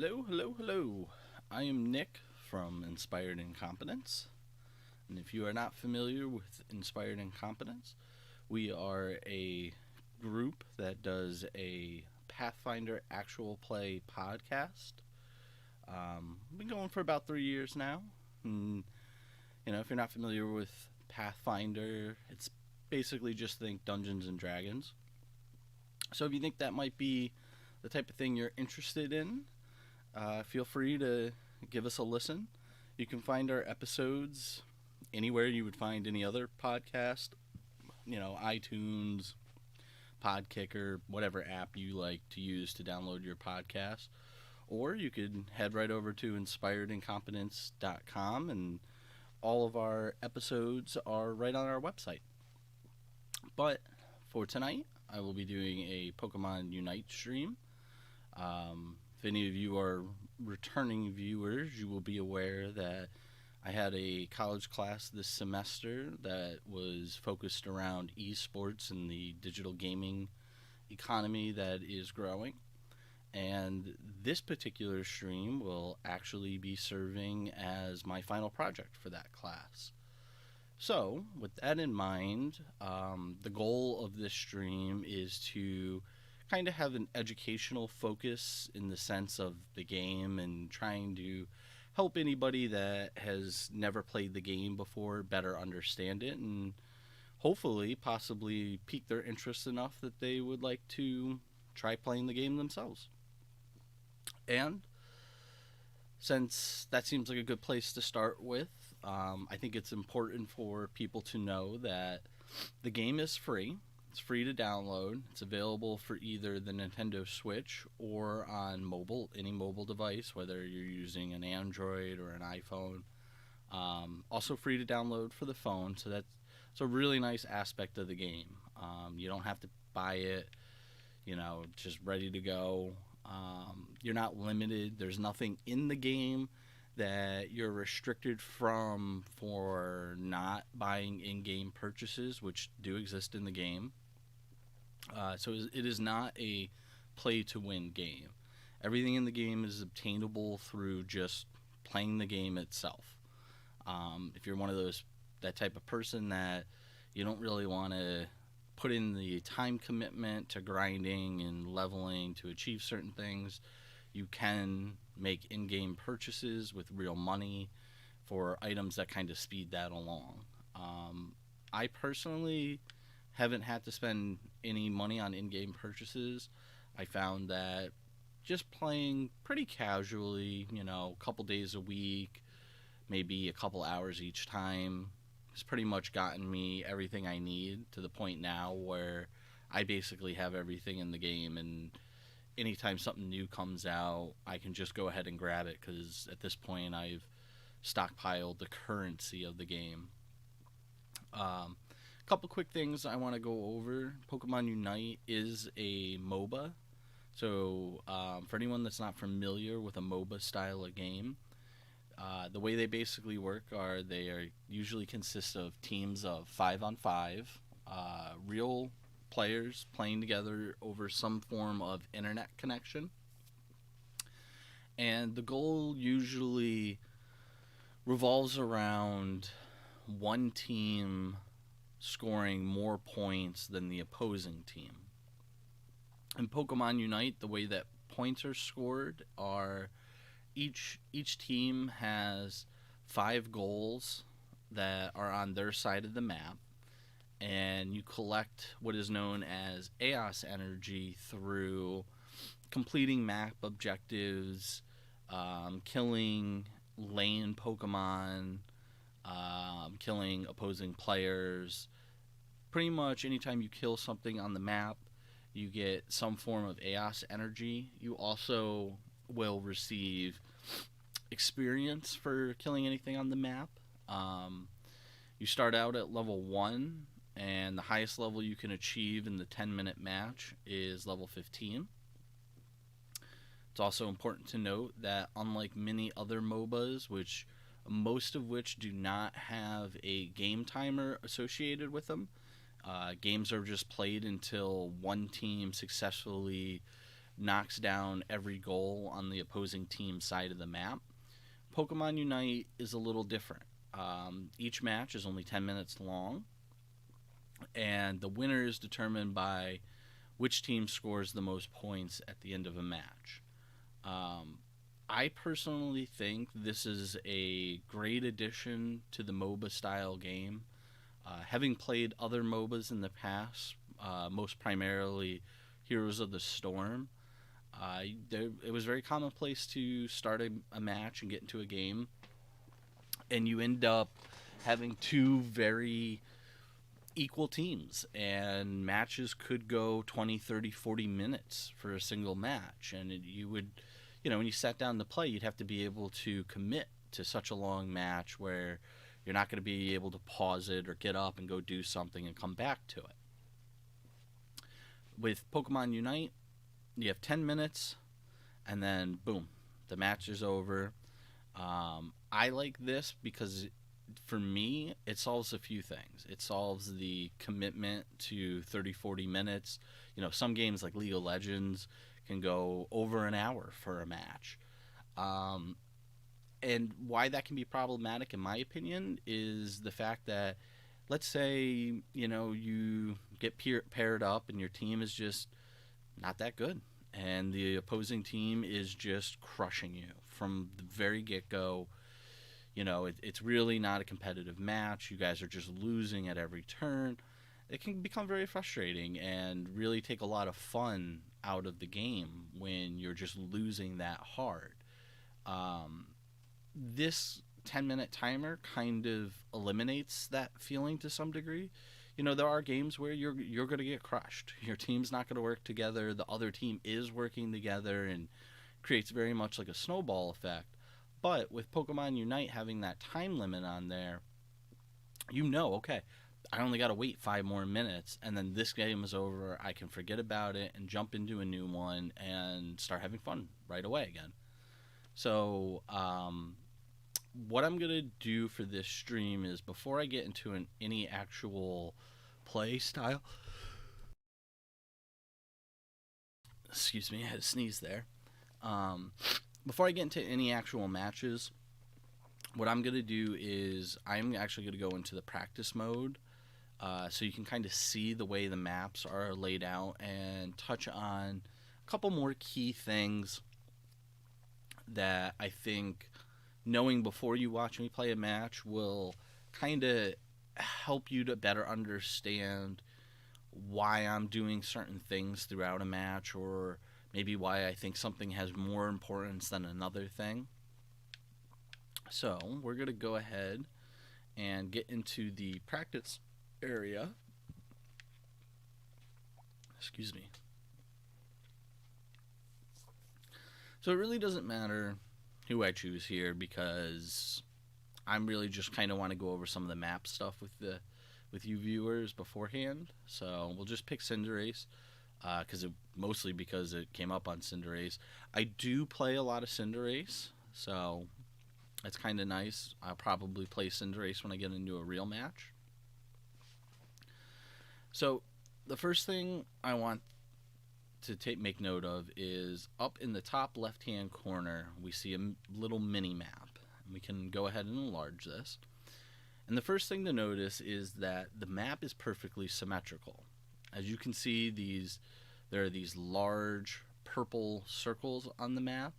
Hello, hello, hello. I am Nick from Inspired Incompetence. And if you are not familiar with Inspired Incompetence, we are a group that does a Pathfinder actual play podcast. We've been going for about 3 years now. And, if you're not familiar with Pathfinder, it's basically just think Dungeons and Dragons. So if you think that might be the type of thing you're interested in, feel free to give us a listen. You can find our episodes anywhere you would find any other podcast, iTunes, Podkicker, whatever app you like to use to download your podcast. Or you could head right over to inspiredincompetence.com, and all of our episodes are right on our website. But for tonight, I will be doing a Pokemon Unite stream. If any of you are returning viewers, you will be aware that I had a college class this semester that was focused around eSports and the digital gaming economy that is growing. And this particular stream will actually be serving as my final project for that class. So, with that in mind, the goal of this stream is to kind of have an educational focus in the sense of the game and trying to help anybody that has never played the game before better understand it and hopefully possibly pique their interest enough that they would like to try playing the game themselves. And since that seems like a good place to start with, I think it's important for people to know that the game is free. It's free to download. It's available for either the Nintendo Switch or on mobile, any mobile device, whether you're using an Android or an iPhone. Also free to download for the phone, so that's a really nice aspect of the game. You don't have to buy it, just ready to go. You're not limited. There's nothing in the game that you're restricted from for not buying in-game purchases, which do exist in the game. So it is not a play-to-win game. Everything in the game is obtainable through just playing the game itself. If you're one of that type of person that you don't really want to put in the time commitment to grinding and leveling to achieve certain things, you can make in-game purchases with real money for items that kind of speed that along. I personally haven't had to spend any money on in-game purchases. I found that just playing pretty casually, a couple days a week, maybe a couple hours each time, has pretty much gotten me everything I need to the point now where I basically have everything in the game, and anytime something new comes out, I can just go ahead and grab it because at this point I've stockpiled the currency of the game. Couple quick things I want to go over. Pokemon Unite is a MOBA. So for anyone that's not familiar with a MOBA style of game, the way they basically work they are usually consist of teams of 5-on-5, real players playing together over some form of internet connection. And the goal usually revolves around one team scoring more points than the opposing team. In Pokemon Unite, the way that points are scored are each team has 5 goals that are on their side of the map, and you collect what is known as EOS energy through completing map objectives, killing lane Pokemon, killing opposing players. Pretty much anytime you kill something on the map, you get some form of EOS energy. You also will receive experience for killing anything on the map. You start out at level 1, and the highest level you can achieve in the 10-minute match is level 15. It's also important to note that unlike many other MOBAs, most of which do not have a game timer associated with them, games are just played until one team successfully knocks down every goal on the opposing team side of the map. Pokemon Unite is a little different. Each match is only 10 minutes long, and the winner is determined by which team scores the most points at the end of a match. Um, I personally think this is a great addition to the MOBA style game. Having played other MOBAs in the past, most primarily Heroes of the Storm, it was very commonplace to start a match and get into a game, and you end up having two very equal teams, and matches could go 20, 30, 40 minutes for a single match. And you would, when you sat down to play, you'd have to be able to commit to such a long match where you're not going to be able to pause it or get up and go do something and come back to it. With Pokemon Unite, you have 10 minutes, and then boom, the match is over. I like this because for me, it solves a few things. It solves the commitment to 30, 40 minutes. Some games like League of Legends can go over an hour for a match. And why that can be problematic, in my opinion, is the fact that, let's say, you get paired up and your team is just not that good. And the opposing team is just crushing you from the very get-go. It's really not a competitive match. You guys are just losing at every turn. It can become very frustrating and really take a lot of fun out of the game when you're just losing that hard. This 10-minute timer kind of eliminates that feeling to some degree. There are games where you're going to get crushed. Your team's not going to work together. The other team is working together, and creates very much like a snowball effect. But with Pokemon Unite having that time limit on there, okay, I only got to wait 5 more minutes, and then this game is over. I can forget about it and jump into a new one and start having fun right away again. So, what I'm going to do for this stream is, before I get into any actual play style... Excuse me, I had to sneeze there. Before I get into any actual matches, what I'm going to do is I'm actually going to go into the practice mode, so you can kind of see the way the maps are laid out and touch on a couple more key things that I think knowing before you watch me play a match will kind of help you to better understand why I'm doing certain things throughout a match, or maybe why I think something has more importance than another thing. So we're going to go ahead and get into the practice area. Excuse me. So it really doesn't matter who I choose here, because I'm really just kind of want to go over some of the map stuff with you viewers beforehand. So we'll just pick Cinderace, mostly because it came up on Cinderace. I do play a lot of Cinderace, so it's kind of nice. I'll probably play Cinderace when I get into a real match. So the first thing I want to make note of is, up in the top left-hand corner, we see a little mini map. We can go ahead and enlarge this. And the first thing to notice is that the map is perfectly symmetrical. As you can see, there are these large purple circles on the map.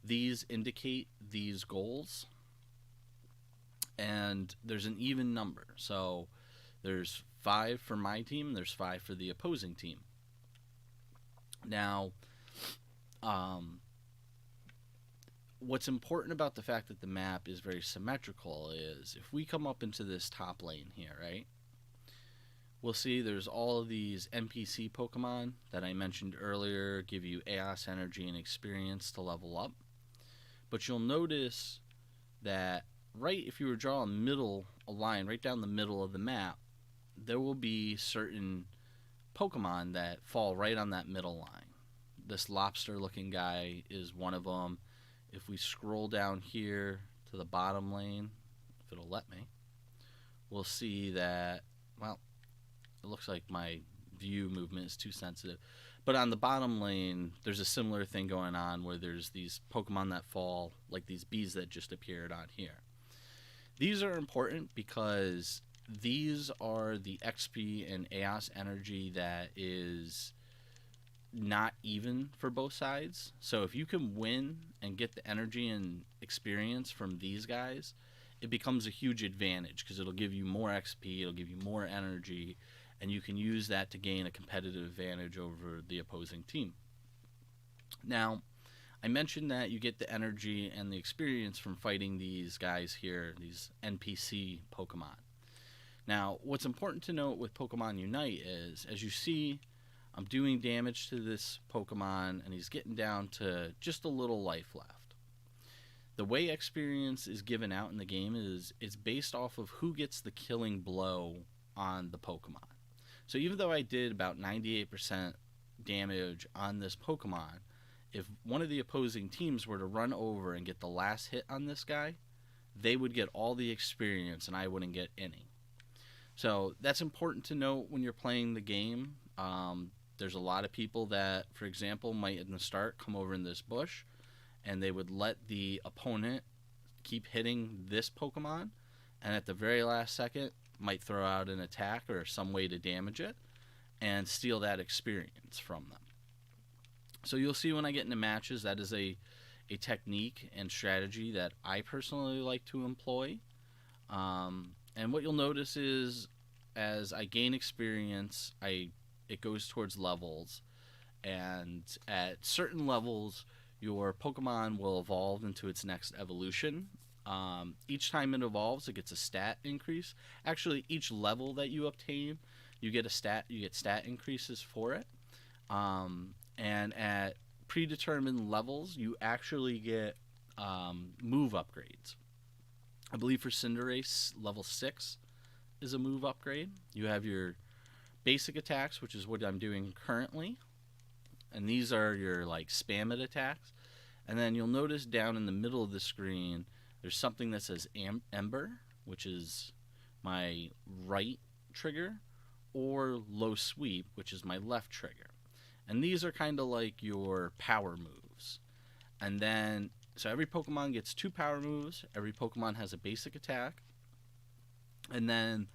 These indicate these goals, and there's an even number. So there's 5 for my team, there's 5 for the opposing team. Now, what's important about the fact that the map is very symmetrical is, if we come up into this top lane here, right, we'll see there's all of these NPC Pokemon that I mentioned earlier, give you AOS energy and experience to level up. But you'll notice that if you were to draw a line right down the middle of the map, there will be certain Pokemon that fall right on that middle line. This lobster looking guy is one of them. If we scroll down here to the bottom lane, if it'll let me, we'll see that, well, it looks like my view movement is too sensitive. But on the bottom lane, there's a similar thing going on where there's these Pokemon that fall, like these bees that just appeared on here. These are important because these are the XP and EOS energy that is not even for both sides. So if you can win and get the energy and experience from these guys, it becomes a huge advantage because it'll give you more XP, it'll give you more energy, and you can use that to gain a competitive advantage over the opposing team. Now, I mentioned that you get the energy and the experience from fighting these guys here, these NPC Pokemon. Now, what's important to note with Pokemon Unite is, as you see, I'm doing damage to this Pokemon, and he's getting down to just a little life left. The way experience is given out in the game is it's based off of who gets the killing blow on the Pokemon. So even though I did about 98% damage on this Pokemon, if one of the opposing teams were to run over and get the last hit on this guy, they would get all the experience and I wouldn't get any. So that's important to note when you're playing the game. There's a lot of people that, for example, might in the start come over in this bush and they would let the opponent keep hitting this Pokemon, and at the very last second might throw out an attack or some way to damage it and steal that experience from them. So you'll see when I get into matches, that is a technique and strategy that I personally like to employ. And what you'll notice is as I gain experience, it goes towards levels. And at certain levels, your Pokemon will evolve into its next evolution. Each time it evolves, it gets a stat increase. Actually, each level that you obtain, you get stat increases for it. And at predetermined levels, you actually get move upgrades. I believe for Cinderace, level 6 is a move upgrade. You have your basic attacks, which is what I'm doing currently. And these are your like spam it attacks. And then you'll notice down in the middle of the screen, there's something that says Ember, which is my right trigger, or Low Sweep, which is my left trigger. And these are kind of like your power moves. And then, so every Pokemon gets 2 power moves. Every Pokemon has a basic attack. And then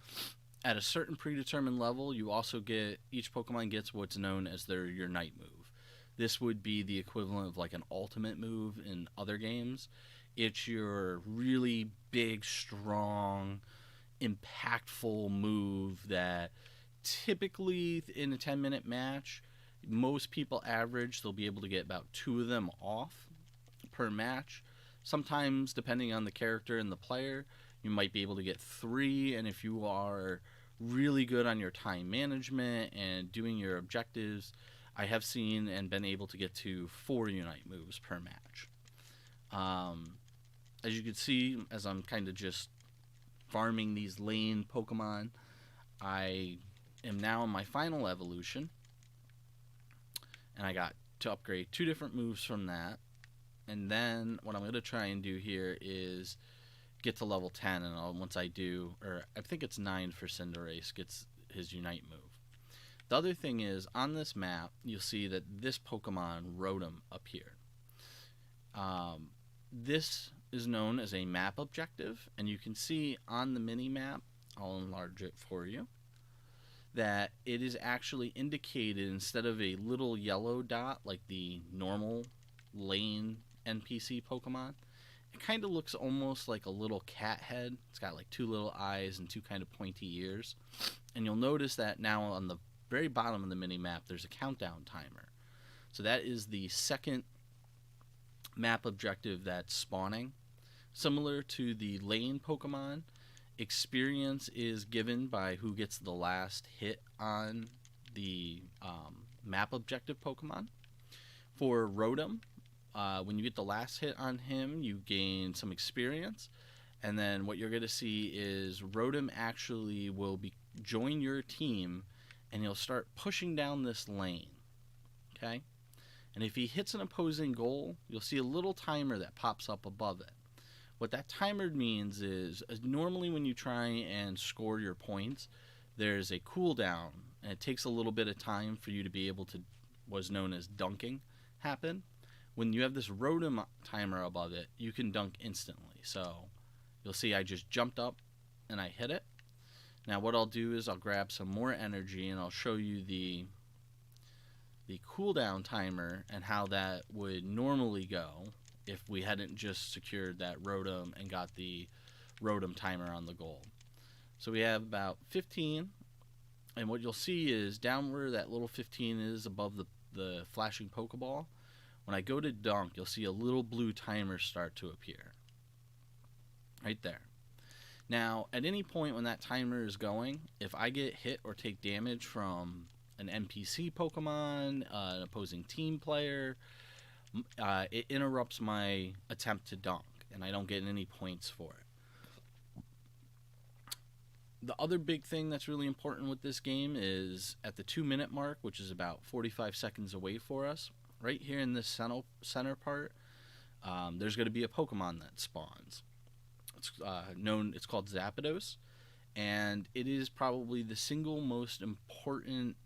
at a certain predetermined level, you also get, each Pokemon gets what's known as their Unite move. This would be the equivalent of like an ultimate move in other games. It's your really big, strong, impactful move that typically in a 10-minute match, most people average they'll be able to get about 2 of them off per match. Sometimes, depending on the character and the player, you might be able to get 3, and if you are really good on your time management and doing your objectives, I have seen and been able to get to 4 Unite moves per match. As you can see, as I'm kind of just farming these lane Pokemon, I am now in my final evolution, and I got to upgrade 2 different moves from that. And then what I'm going to try and do here is get to level 10, and once I do, or I think it's 9 for Cinderace, gets his Unite move. The other thing is, on this map, you'll see that this Pokemon, Rotom, appeared. This is known as a map objective, and you can see on the mini-map, I'll enlarge it for you, that it is actually indicated instead of a little yellow dot like the normal lane NPC Pokemon. It kind of looks almost like a little cat head. It's got like 2 little eyes and 2 kind of pointy ears. And you'll notice that now on the very bottom of the mini-map, there's a countdown timer. So that is the second map objective that's spawning. Similar to the lane Pokemon, experience is given by who gets the last hit on the map objective Pokemon. For Rotom, when you get the last hit on him, you gain some experience. And then what you're going to see is Rotom actually will join your team, and he'll start pushing down this lane. Okay? And if he hits an opposing goal, you'll see a little timer that pops up above it. What that timer means is, normally when you try and score your points, there's a cooldown, and it takes a little bit of time for you to be able to, what's known as dunking, happen. When you have this Rotom timer above it, you can dunk instantly. So you'll see I just jumped up and I hit it. Now what I'll do is I'll grab some more energy and I'll show you the cooldown timer and how that would normally go if we hadn't just secured that Rotom and got the Rotom timer on the gold. So we have about 15, and what you'll see is down where that little 15 is above the flashing Pokeball, when I go to dunk, you'll see a little blue timer start to appear. Right there. Now, at any point when that timer is going, if I get hit or take damage from an NPC Pokemon, an opposing team player, it interrupts my attempt to dunk, and I don't get any points for it. The other big thing that's really important with this game is at the 2-minute mark, which is about 45 seconds away for us, right here in this center part, there's going to be a Pokemon that spawns. It's called Zapdos, and it is probably the single most important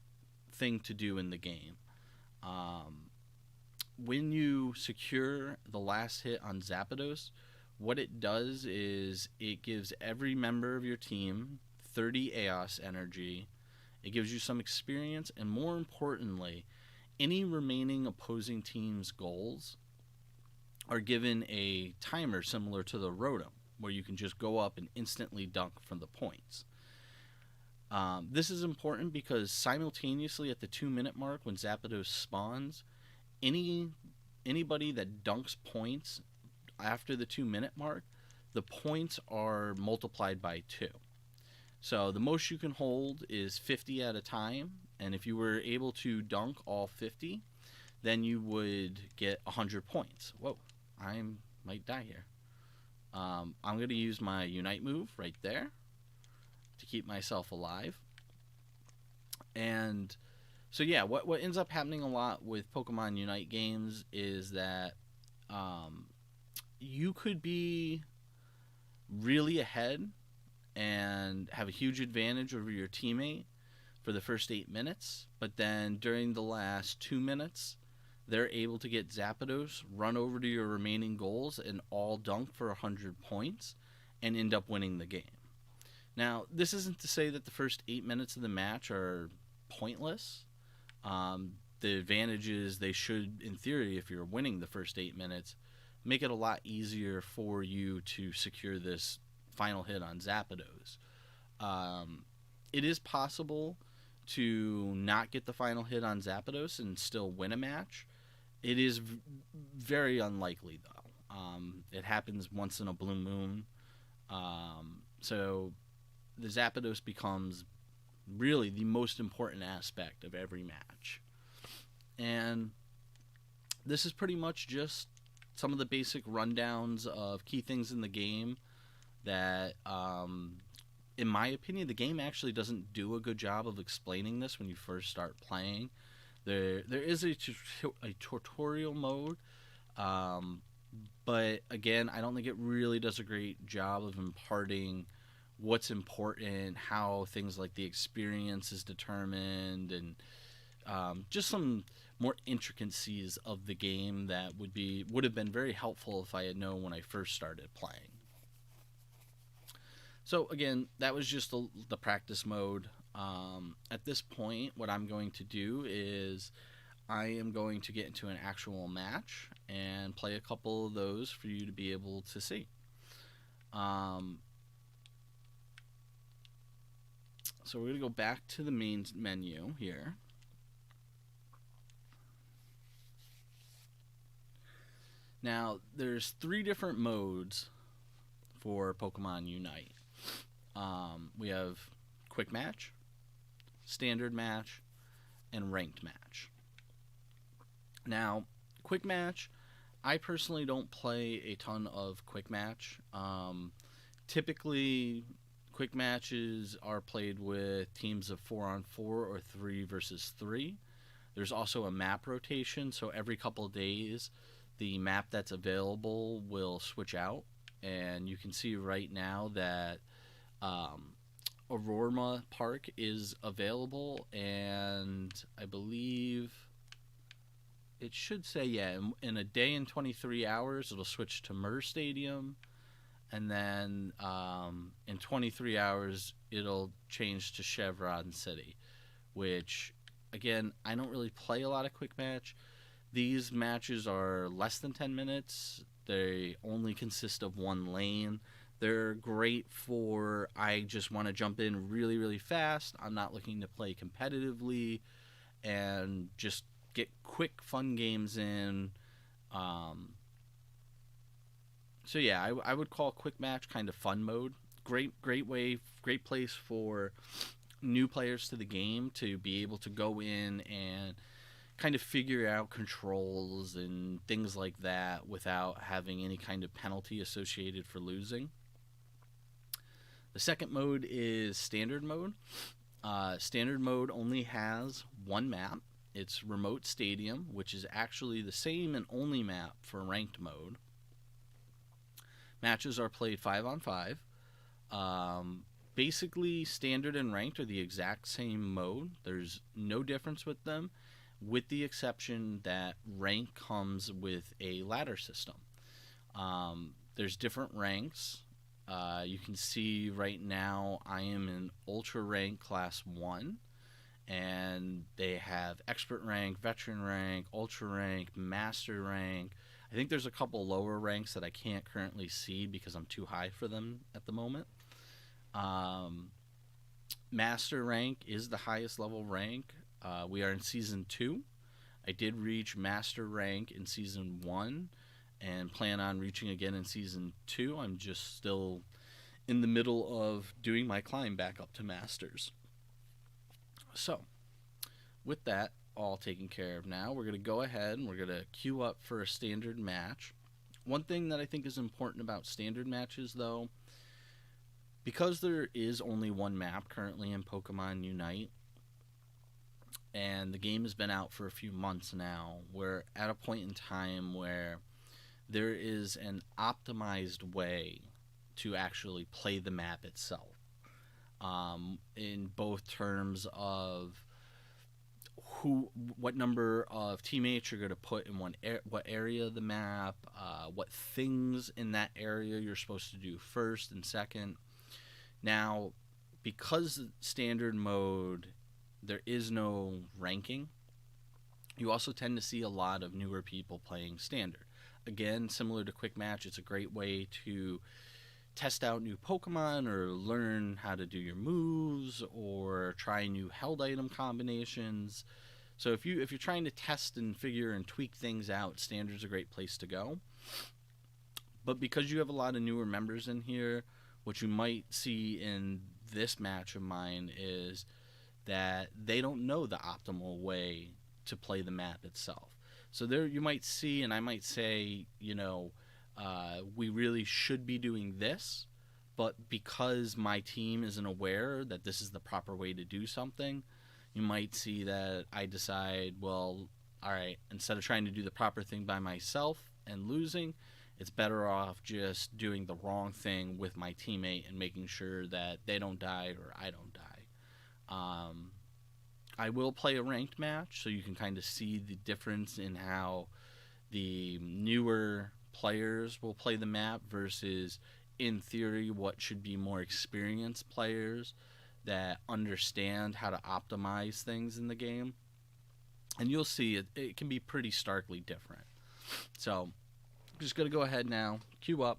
thing to do in the game. When you secure the last hit on Zapdos, what it does is it gives every member of your team 30 EOS energy. It gives you some experience, and more importantly, any remaining opposing team's goals are given a timer similar to the Rotom, where you can just go up and instantly dunk from the points. This is important because simultaneously at the 2-minute mark when Zapdos spawns, anybody that dunks points after the 2-minute mark, the points are multiplied by 2. So the most you can hold is 50 at a time, and if you were able to dunk all 50, then you would get 100 points. Whoa, I might die here. I'm going to use my Unite move right there to keep myself alive. And so yeah, what ends up happening a lot with Pokemon Unite games is that you could be really ahead and have a huge advantage over your teammate for the first 8 minutes, but then during the last 2 minutes, they're able to get Zapdos, run over to your remaining goals, and all dunk for 100 points and end up winning the game. Now, this isn't to say that the first 8 minutes of the match are pointless. The advantage is they should, in theory, if you're winning the first 8 minutes, make it a lot easier for you to secure this final hit on Zapdos. It is possible to not get the final hit on Zapdos and still win a match. It is very unlikely, though. It happens once in a blue moon. So the Zapdos becomes really the most important aspect of every match. And this is pretty much just some of the basic rundowns of key things in the game that, in my opinion, the game actually doesn't do a good job of explaining this when you first start playing. There is a tutorial mode, but again, I don't think it really does a great job of imparting what's important, how things like the experience is determined, and just some more intricacies of the game that would have been very helpful if I had known when I first started playing. So again, that was just the practice mode. At this point, what I'm going to do is I am going to get into an actual match and play a couple of those for you to be able to see. So we're going to go back to the main menu here. Now, there's 3 different modes for Pokemon Unite. We have Quick Match, Standard Match, and Ranked Match. Now, Quick Match, I personally don't play a ton of Quick Match. Typically, Quick Matches are played with teams of 4-on-4 or 3 versus 3. There's also a map rotation, so every couple of days, the map that's available will switch out. And you can see right now that Aurora Park is available, and I believe it should say, yeah, in a day and 23 hours, it'll switch to Mer Stadium, and then in 23 hours, it'll change to Chevron City, which, again, I don't really play a lot of quick match. These matches are less than 10 minutes. They only consist of one lane. They're great for, I just want to jump in really, really fast. I'm not looking to play competitively and just get quick, fun games in. Um, so yeah, I would call quick match kind of fun mode. Great way, great place for new players to the game to be able to go in and kind of figure out controls and things like that without having any kind of penalty associated for losing. The second mode is standard mode. Standard mode only has one map. It's Remote Stadium, which is actually the same and only map for ranked mode. Matches are played 5 on 5. Basically, standard and ranked are the exact same mode. There's no difference with them, with the exception that rank comes with a ladder system. There's different ranks. You can see right now I am in Ultra Rank Class 1, and they have Expert Rank, Veteran Rank, Ultra Rank, Master Rank. I think there's a couple lower ranks that I can't currently see because I'm too high for them at the moment. Master Rank is the highest level rank. We are in Season 2. I did reach Master Rank in Season 1 and plan on reaching again in Season 2. I'm just still in the middle of doing my climb back up to Masters. So, with that all taken care of now, we're going to go ahead and we're going to queue up for a standard match. One thing that I think is important about standard matches, though, because there is only one map currently in Pokemon Unite, and the game has been out for a few months now, we're at a point in time where there is an optimized way to actually play the map itself, in both terms of what number of teammates you're going to put in what area of the map, what things in that area you're supposed to do first and second. Now, because standard mode, there is no ranking, you also tend to see a lot of newer people playing standard. Again, similar to quick match, it's a great way to test out new Pokemon or learn how to do your moves or try new held item combinations. So if you're trying to test and figure and tweak things out, standard's a great place to go. But because you have a lot of newer members in here, what you might see in this match of mine is that they don't know the optimal way to play the map itself. So there you might see, and I might say, we really should be doing this, but because my team isn't aware that this is the proper way to do something, you might see that I decide, well, all right, instead of trying to do the proper thing by myself and losing, it's better off just doing the wrong thing with my teammate and making sure that they don't die or I don't die. I will play a ranked match so you can kind of see the difference in how the newer players will play the map versus, in theory, what should be more experienced players that understand how to optimize things in the game. And you'll see it can be pretty starkly different. So I'm just going to go ahead now, queue up,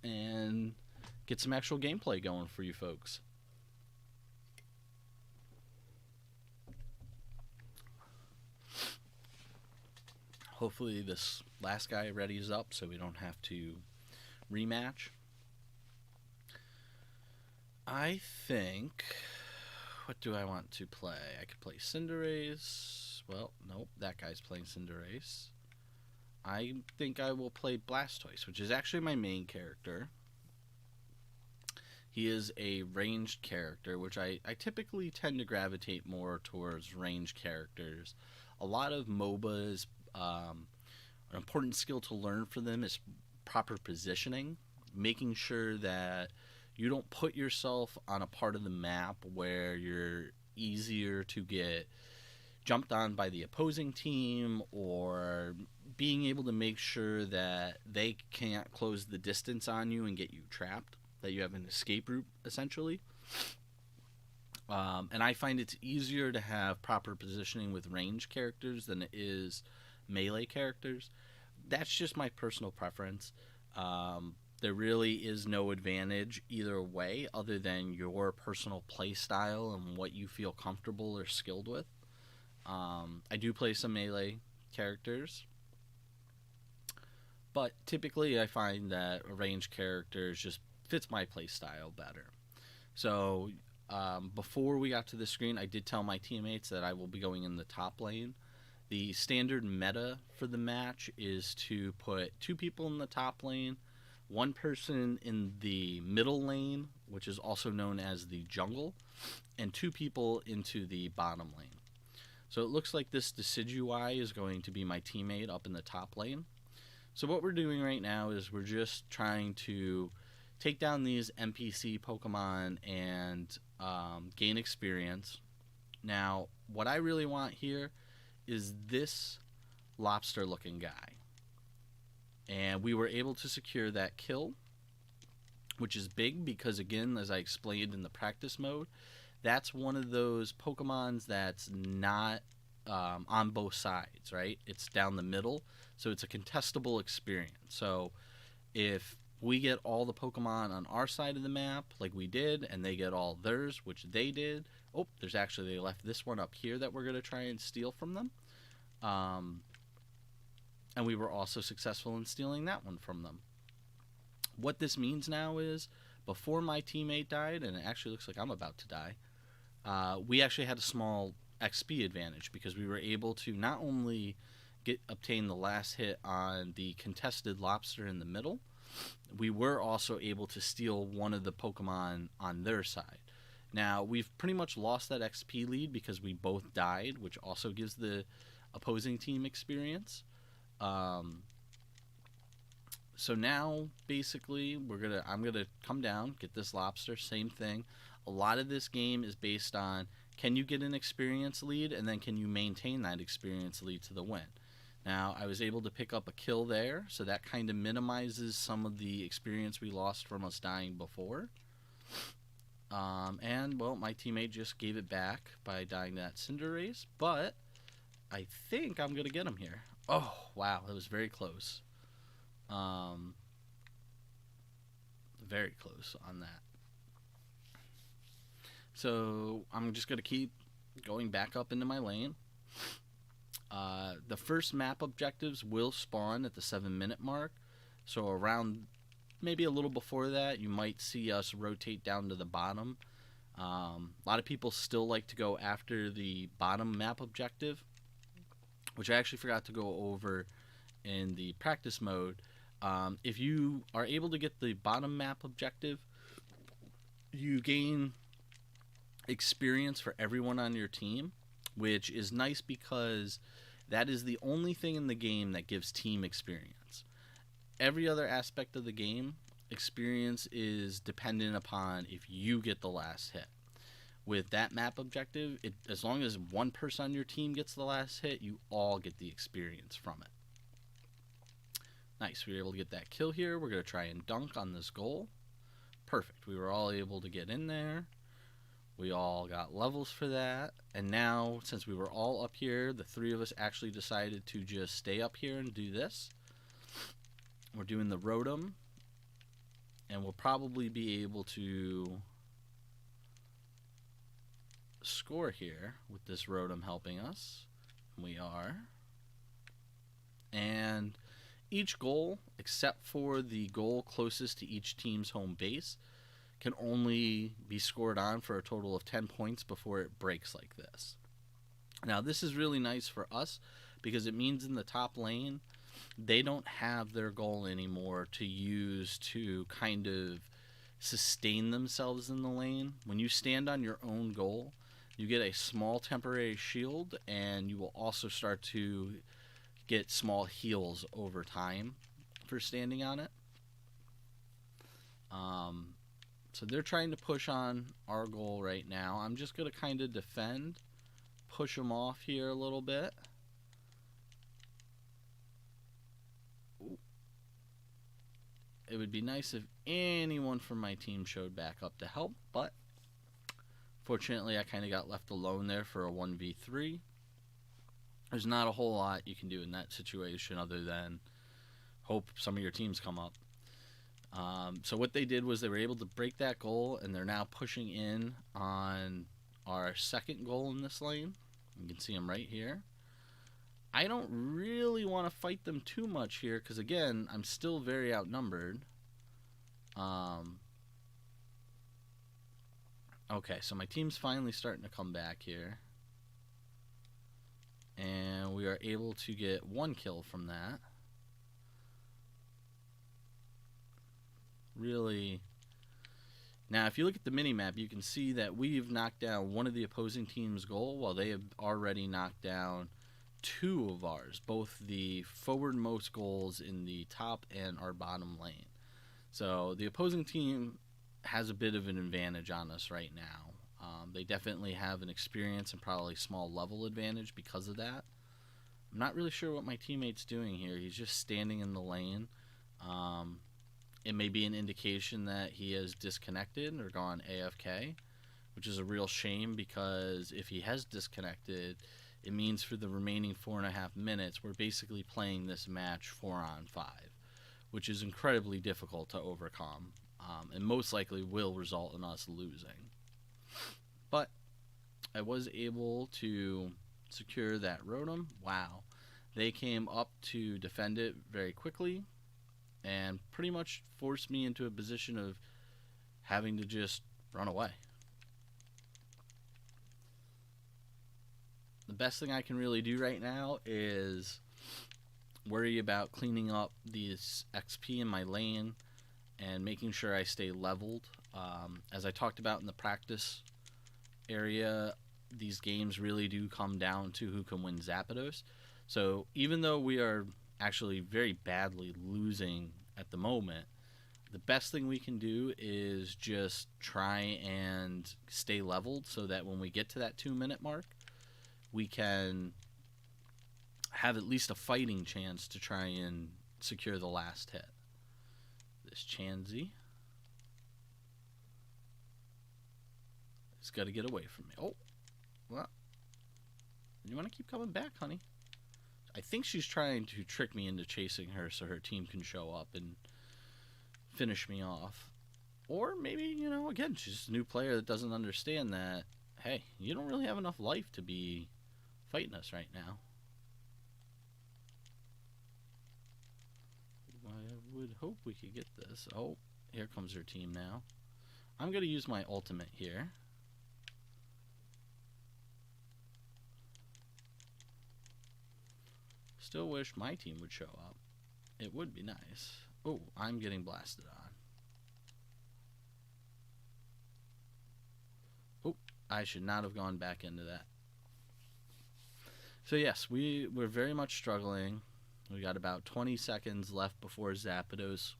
and get some actual gameplay going for you folks. Hopefully this last guy readies up so we don't have to rematch. I think, what do I want to play? I could play Cinderace. Well, nope, that guy's playing Cinderace. I think I will play Blastoise, which is actually my main character. He is a ranged character, which I typically tend to gravitate more towards ranged characters. A lot of MOBAs, an important skill to learn for them is proper positioning, making sure that you don't put yourself on a part of the map where you're easier to get jumped on by the opposing team, or being able to make sure that they can't close the distance on you and get you trapped, that you have an escape route essentially. And I find it's easier to have proper positioning with range characters than it is melee characters. That's just my personal preference. There really is no advantage either way other than your personal play style and what you feel comfortable or skilled with. I do play some melee characters, but typically I find that a ranged character just fits my play style better. So before we got to the screen, I did tell my teammates that I will be going in the top lane. The standard meta for the match is to put 2 people in the top lane, 1 person in the middle lane, which is also known as the jungle, and 2 people into the bottom lane. So it looks like this Decidueye is going to be my teammate up in the top lane. So what we're doing right now is we're just trying to take down these NPC Pokemon and gain experience. Now, what I really want here is this lobster looking guy. And we were able to secure that kill, which is big because, again, as I explained in the practice mode, that's one of those Pokemons that's not on both sides, right? It's down the middle, so it's a contestable experience. So if we get all the Pokemon on our side of the map, like we did, and they get all theirs, which they did. Oh, there's actually, they left this one up here that we're going to try and steal from them. And we were also successful in stealing that one from them. What this means now is, before my teammate died, and it actually looks like I'm about to die, we actually had a small XP advantage because we were able to not only obtain the last hit on the contested lobster in the middle, we were also able to steal one of the Pokemon on their side. Now, we've pretty much lost that XP lead because we both died, which also gives the opposing team experience. So now, basically, I'm gonna come down, get this lobster, same thing. A lot of this game is based on, can you get an experience lead, and then can you maintain that experience lead to the win? Now, I was able to pick up a kill there, so that kind of minimizes some of the experience we lost from us dying before. And, well, my teammate just gave it back by dying that Cinderace, but I think I'm going to get him here. Oh, wow, that was very close. Very close on that. So I'm just going to keep going back up into my lane. The first map objectives will spawn at the 7-minute mark. So around maybe a little before that, you might see us rotate down to the bottom. A lot of people still like to go after the bottom map objective, which I actually forgot to go over in the practice mode. If you are able to get the bottom map objective, you gain experience for everyone on your team, which is nice because that is the only thing in the game that gives team experience. Every other aspect of the game, experience is dependent upon if you get the last hit. With that map objective, as long as one person on your team gets the last hit, you all get the experience from it. Nice, we were able to get that kill here. We're going to try and dunk on this goal. Perfect, we were all able to get in there. We all got levels for that. And now, since we were all up here, the 3 of us actually decided to just stay up here and do this. We're doing the Rotom. And we'll probably be able to score here with this Rotom helping us. We are. And each goal, except for the goal closest to each team's home base, can only be scored on for a total of 10 points before it breaks like this. Now, this is really nice for us because it means in the top lane, they don't have their goal anymore to use to kind of sustain themselves in the lane. When you stand on your own goal, you get a small temporary shield, and you will also start to get small heals over time for standing on it. So they're trying to push on our goal right now. I'm just going to kind of defend, push them off here a little bit. Ooh. It would be nice if anyone from my team showed back up to help, but fortunately I kind of got left alone there for a 1v3. There's not a whole lot you can do in that situation other than hope some of your teams come up. So what they did was they were able to break that goal, and they're now pushing in on our second goal in this lane. You can see them right here. I don't really want to fight them too much here because, again, I'm still very outnumbered. Okay, so my team's finally starting to come back here. And we are able to get 1 kill from that. Really. Now, if you look at the mini-map, you can see that we've knocked down one of the opposing team's goal while they have already knocked down 2 of ours, both the forwardmost goals in the top and our bottom lane. So the opposing team has a bit of an advantage on us right now. They definitely have an experience and probably small level advantage because of that. I'm not really sure what my teammate's doing here. He's just standing in the lane. It may be an indication that he has disconnected or gone AFK, which is a real shame because if he has disconnected, it means for the remaining 4.5 minutes, we're basically playing this match 4-on-5, which is incredibly difficult to overcome, and most likely will result in us losing. But I was able to secure that Rotom. Wow. They came up to defend it very quickly and pretty much forced me into a position of having to just run away. The best thing I can really do right now is worry about cleaning up these XP in my lane and making sure I stay leveled. As I talked about in the practice area, these games really do come down to who can win Zapdos. So even though we are actually very badly losing at the moment, the best thing we can do is just try and stay leveled so that when we get to that 2-minute mark, we can have at least a fighting chance to try and secure the last hit. This Chansey has got to get away from me. Oh, well, you want to keep coming back, honey? I think she's trying to trick me into chasing her so her team can show up and finish me off. Or maybe, you know, again, she's just a new player that doesn't understand that, hey, you don't really have enough life to be fighting us right now. I would hope we could get this. Oh, here comes her team now. I'm going to use my ultimate here. Still wish my team would show up. It would be nice. Oh, I'm getting blasted on. Oh, I should not have gone back into that. So yes, we're very much struggling. We got about 20 seconds left before Zapdos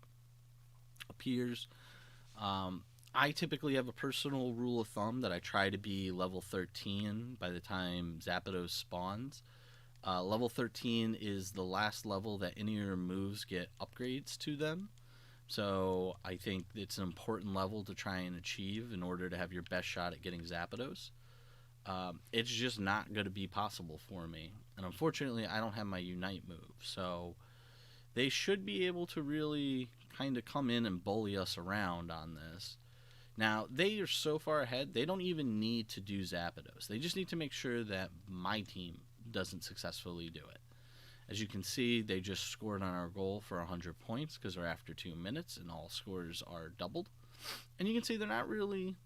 appears. I typically have a personal rule of thumb that I try to be level 13 by the time Zapdos spawns. Level 13 is the last level that any of your moves get upgrades to them. So I think it's an important level to try and achieve in order to have your best shot at getting Zapdos. It's just not going to be possible for me. And unfortunately, I don't have my Unite move. So they should be able to really kind of come in and bully us around on this. Now, they are so far ahead, they don't even need to do Zapdos. They just need to make sure that my team doesn't successfully do it. As you can see, they just scored on our goal for 100 points because we're after 2 minutes and all scores are doubled. And you can see they're not really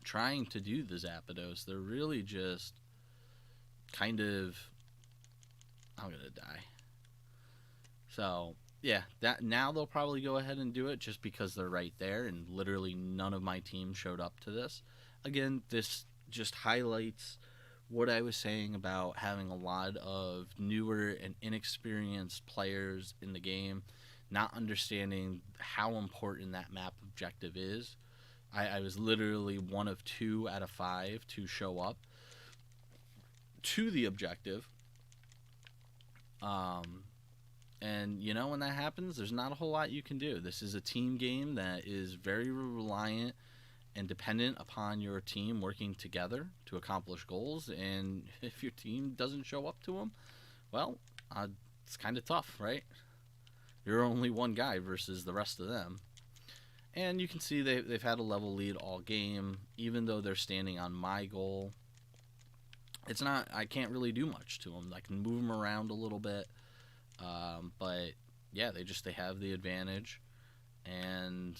trying to do the Zapdos. They're really just kind of... I'm going to die. So, yeah, that now they'll probably go ahead and do it just because they're right there and literally none of my team showed up to this. Again, this just highlights what I was saying about having a lot of newer and inexperienced players in the game. not understanding how important that map objective is. I was literally one of 2 out of 5 to show up to the objective. And when that happens, there's not a whole lot you can do. This is a team game that is very reliant and dependent upon your team working together to accomplish goals. And if your team doesn't show up to them, well, it's kind of tough, right? You're only one guy versus the rest of them. And you can see they've had a level lead all game, even though they're standing on my goal. I can't really do much to them. I can move them around a little bit. But yeah, they have the advantage. And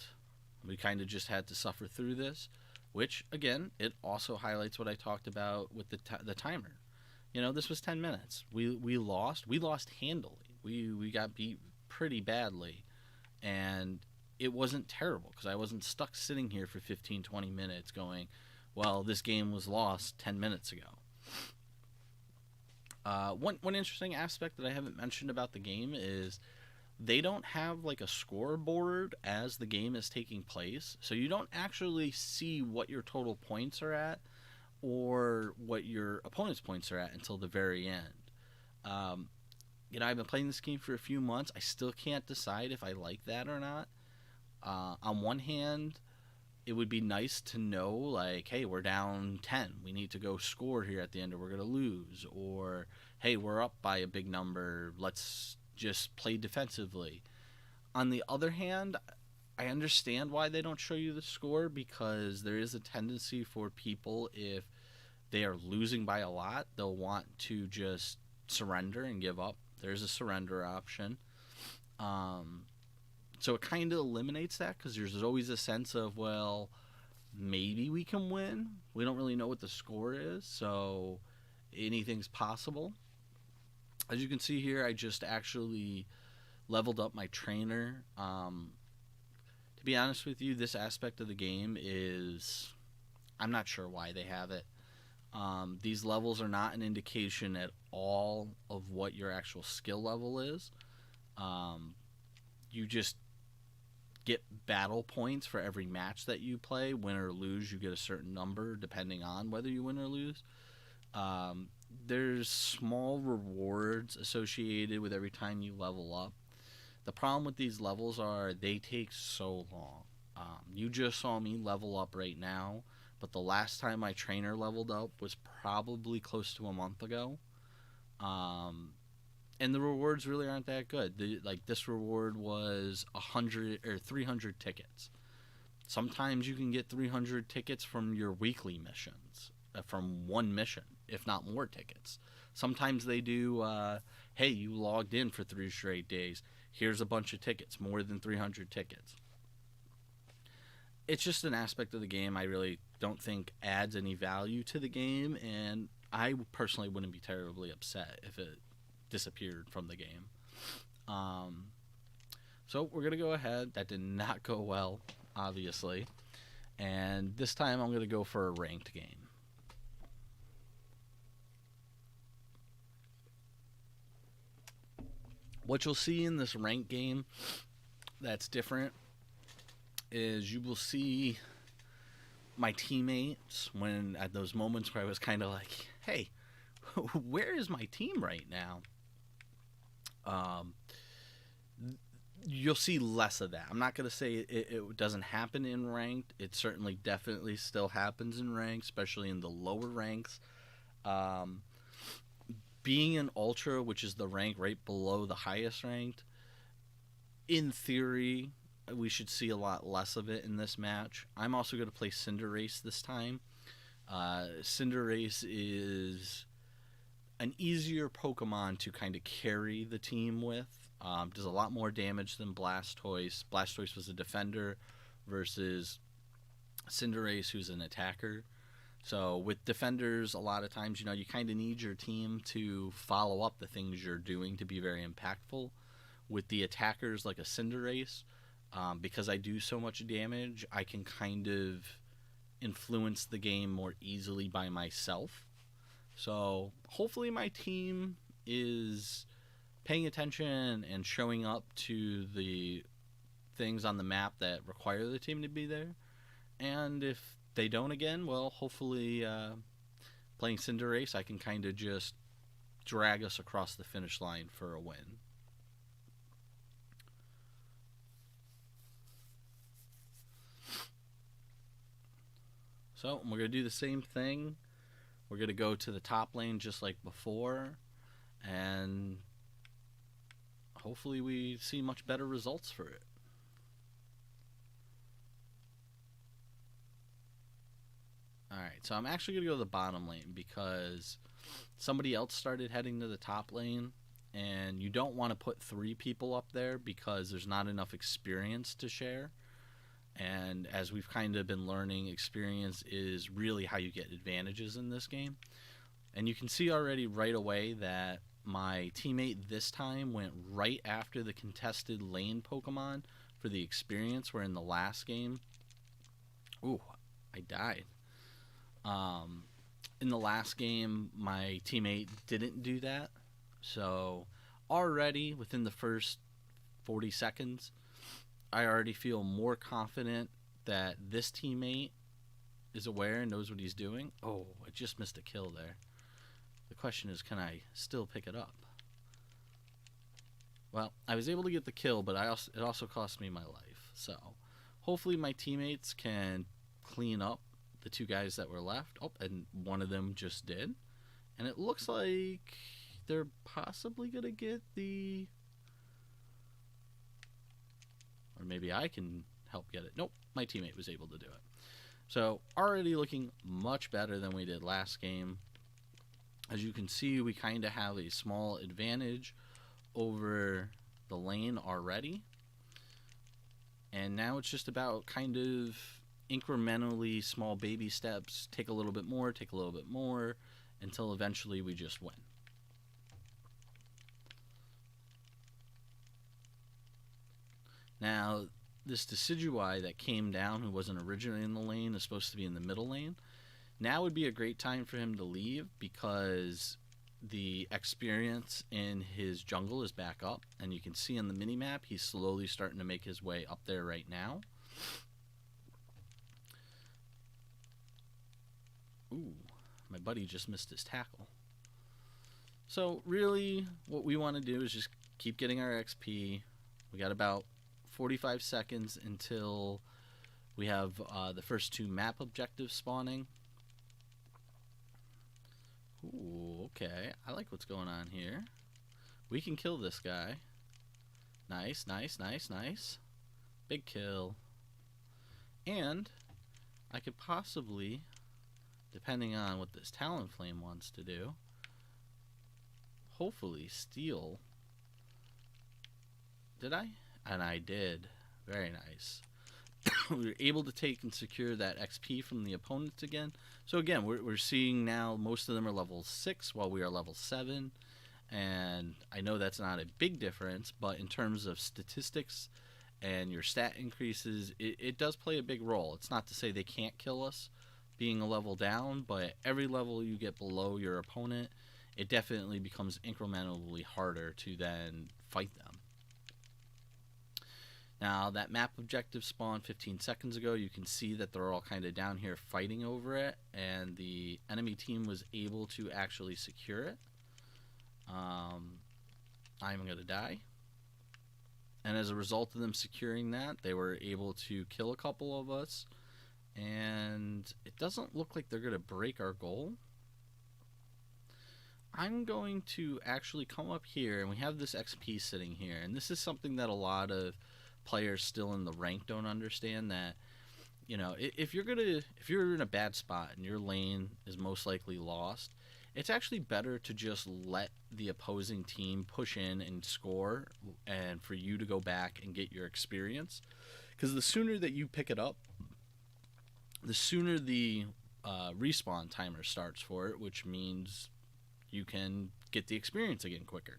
we kind of just had to suffer through this, which, again, it also highlights what I talked about with the timer. This was 10 minutes. We lost handily. We got beat pretty badly. And it wasn't terrible because I wasn't stuck sitting here for 15-20 minutes going, well, this game was lost 10 minutes ago. One interesting aspect that I haven't mentioned about the game is they don't have like a scoreboard as the game is taking place, so you don't actually see what your total points are at or what your opponent's points are at until the very end. I've been playing this game for a few months. I still can't decide if I like that or not. On one hand, it would be nice to know, like, hey, we're down 10. We need to go score here at the end or we're going to lose. Or, hey, we're up by a big number. Let's just play defensively. On the other hand, I understand why they don't show you the score, because there is a tendency for people, if they are losing by a lot, they'll want to just surrender and give up. There's a surrender option. So it kind of eliminates that, because there's always a sense of, well, maybe we can win. We don't really know what the score is, so anything's possible. As you can see here, I just actually leveled up my trainer. To be honest with you, this aspect of the game is, I'm not sure why they have it. These levels are not an indication at all of what your actual skill level is. You just get battle points for every match that you play. Win or lose, you get a certain number depending on whether you win or lose. There's small rewards associated with every time you level up. The problem with these levels are they take so long. You just saw me level up right now, but the last time my trainer leveled up was probably close to a month ago. And the rewards really aren't that good. This reward was 100 or 300 tickets. Sometimes you can get 300 tickets from your weekly missions, from one mission, if not more tickets. Sometimes they do, hey, you logged in for 3 straight days. Here's a bunch of tickets, more than 300 tickets. It's just an aspect of the game I really don't think adds any value to the game, and I personally wouldn't be terribly upset if it disappeared from the game. So we're going to go ahead. That did not go well, obviously. And this time I'm going to go for a ranked game. What you'll see in this ranked game that's different is you will see my teammates when at those moments where I was kind of like, hey, where is my team right now? You'll see less of that. I'm not going to say it doesn't happen in ranked. It certainly definitely still happens in ranked, especially in the lower ranks. Being an ultra, which is the rank right below the highest ranked, in theory, we should see a lot less of it in this match. I'm also going to play Cinderace this time. Cinderace is an easier Pokemon to kind of carry the team with. Does a lot more damage than Blastoise. Blastoise was a defender versus Cinderace, who's an attacker. So with defenders, a lot of times, you kind of need your team to follow up the things you're doing to be very impactful. With the attackers, like a Cinderace, because I do so much damage, I can kind of influence the game more easily by myself. So hopefully my team is paying attention and showing up to the things on the map that require the team to be there. And if they don't again, well, hopefully playing Cinderace, I can kind of just drag us across the finish line for a win. So we're going to do the same thing. We're going to go to the top lane just like before, and hopefully we see much better results for it. Alright, so I'm actually going to go to the bottom lane because somebody else started heading to the top lane, and you don't want to put 3 people up there because there's not enough experience to share. And as we've kind of been learning, experience is really how you get advantages in this game. And you can see already right away that my teammate this time went right after the contested lane Pokemon for the experience, where in the last game... Ooh, I died. In the last game, my teammate didn't do that. So already within the first 40 seconds, I already feel more confident that this teammate is aware and knows what he's doing. Oh, I just missed a kill there. The question is, can I still pick it up? Well, I was able to get the kill, but it also cost me my life. So hopefully my teammates can clean up the 2 guys that were left. Oh, and one of them just did. And it looks like they're possibly going to get the... Or maybe I can help get it. Nope, my teammate was able to do it. So already looking much better than we did last game. As you can see, we kind of have a small advantage over the lane already. And now it's just about kind of incrementally small baby steps. Take a little bit more, until eventually we just win. Now, this Decidueye that came down, who wasn't originally in the lane, is supposed to be in the middle lane. Now would be a great time for him to leave because the experience in his jungle is back up. And you can see on the minimap, he's slowly starting to make his way up there right now. Ooh, my buddy just missed his tackle. So really, what we want to do is just keep getting our XP. We got about 45 seconds until we have the first 2 map objectives spawning. Ooh, okay. I like what's going on here. We can kill this guy. Nice, nice, nice, nice. Big kill. And I could possibly, depending on what this Talonflame wants to do, hopefully steal. Did I? And I did. Very nice. We were able to take and secure that XP from the opponents again. So again, we're seeing now most of them are level 6 while we are level 7. And I know that's not a big difference, but in terms of statistics and your stat increases, it does play a big role. It's not to say they can't kill us being a level down, but every level you get below your opponent, it definitely becomes incrementally harder to then fight them. Now, that map objective spawned 15 seconds ago. You can see that they're all kind of down here fighting over it, and the enemy team was able to actually secure it. I'm going to die. And as a result of them securing that, they were able to kill a couple of us. And it doesn't look like they're going to break our goal. I'm going to actually come up here, and we have this XP sitting here. And this is something that a lot of players still in the rank don't understand, that, you know, if you're in a bad spot and your lane is most likely lost, it's actually better to just let the opposing team push in and score, and for you to go back and get your experience. Because the sooner that you pick it up, the sooner the respawn timer starts for it, which means you can get the experience again quicker.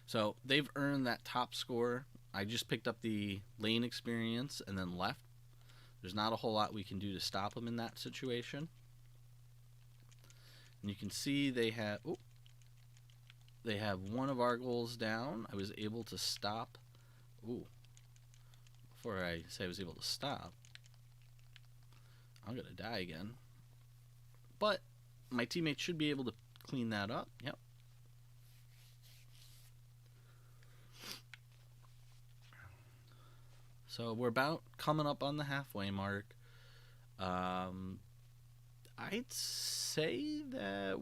So they've earned that top score. I just picked up the lane experience and then left. There's not a whole lot we can do to stop them in that situation. And you can see they have... Oh, they have one of our goals down. I was able to stop. Ooh. Before I say I was able to stop, I'm going to die again. But my teammates should be able to clean that up. Yep. So we're about coming up on the halfway mark. I'd say that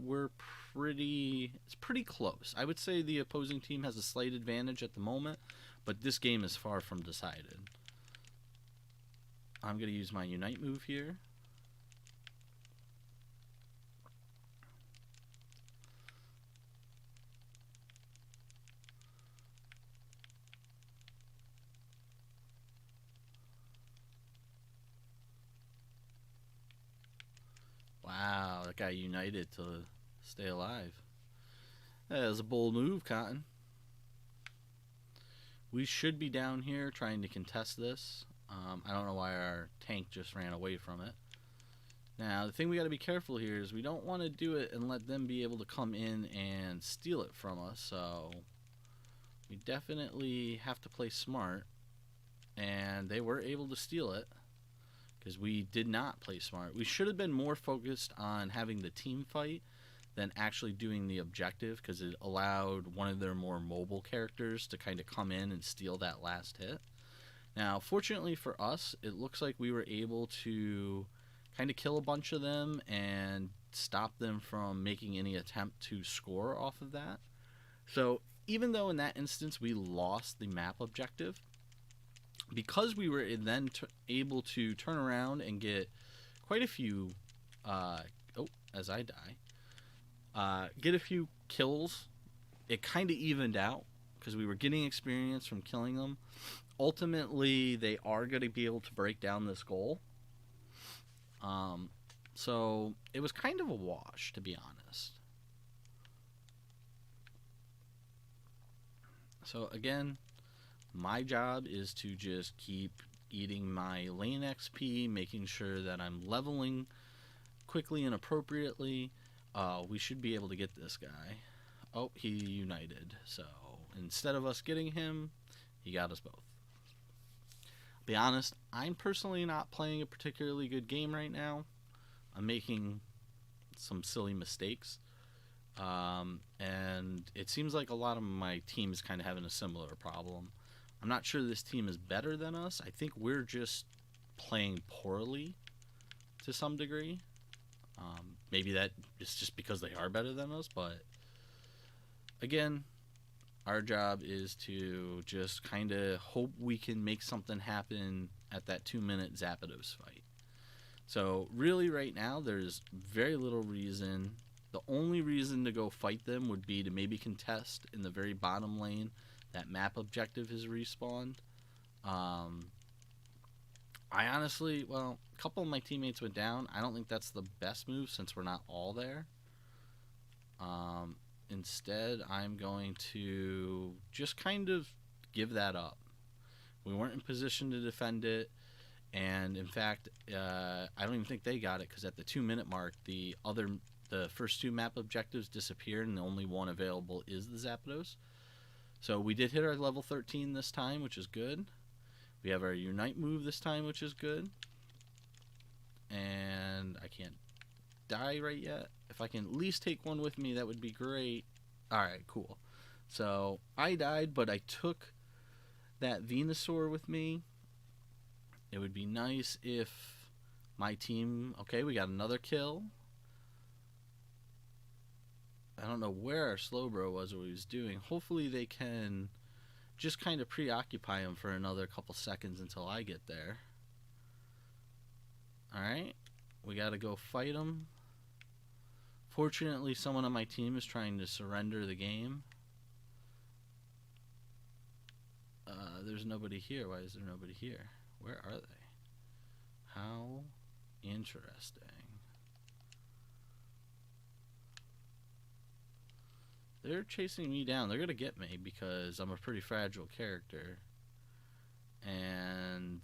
it's pretty close. I would say the opposing team has a slight advantage at the moment, but this game is far from decided. I'm going to use my Unite move here. Wow, that guy united to stay alive. That was a bold move, Cotton. We should be down here trying to contest this. I don't know why our tank just ran away from it. Now, the thing we got to be careful here is we don't want to do it and let them be able to come in and steal it from us. So we definitely have to play smart. And they were able to steal it because we did not play smart. We should have been more focused on having the team fight than actually doing the objective, because it allowed one of their more mobile characters to kind of come in and steal that last hit. Now, fortunately for us, it looks like we were able to kind of kill a bunch of them and stop them from making any attempt to score off of that. So even though in that instance we lost the map objective, because we were then able to turn around and get quite a few, as I die, get a few kills, it kind of evened out because we were getting experience from killing them. Ultimately, they are going to be able to break down this goal. So it was kind of a wash, to be honest. So again, my job is to just keep eating my lane XP, making sure that I'm leveling quickly and appropriately. We should be able to get this guy. Oh, he united. So instead of us getting him, he got us both. I'll be honest, I'm personally not playing a particularly good game right now. I'm making some silly mistakes. And it seems like a lot of my team is kind of having a similar problem. I'm not sure this team is better than us. I think we're just playing poorly to some degree. Maybe that is just because they are better than us, but again, our job is to just kind of hope we can make something happen at that 2-minute Zapdos fight. So really right now, there's very little reason. The only reason to go fight them would be to maybe contest in the very bottom lane. That map objective is respawned. I honestly, a couple of my teammates went down. I don't think that's the best move since we're not all there. Instead, I'm going to just kind of give that up. We weren't in position to defend it. And in fact, I don't even think they got it, because at the 2-minute mark, the first 2 map objectives disappeared, and the only one available is the Zapdos. So we did hit our level 13 this time, which is good. We have our Unite move this time, which is good. And I can't die right yet. If I can at least take one with me, that would be great. Alright, cool. So I died, but I took that Venusaur with me. It would be nice if my team... Okay, we got another kill. I don't know where our Slowbro was or what he was doing. Hopefully they can just kind of preoccupy him for another couple seconds until I get there. Alright, we gotta go fight him. Fortunately, someone on my team is trying to surrender the game. There's nobody here. Why is there nobody here? Where are they? How interesting. They're chasing me down. They're going to get me because I'm a pretty fragile character. And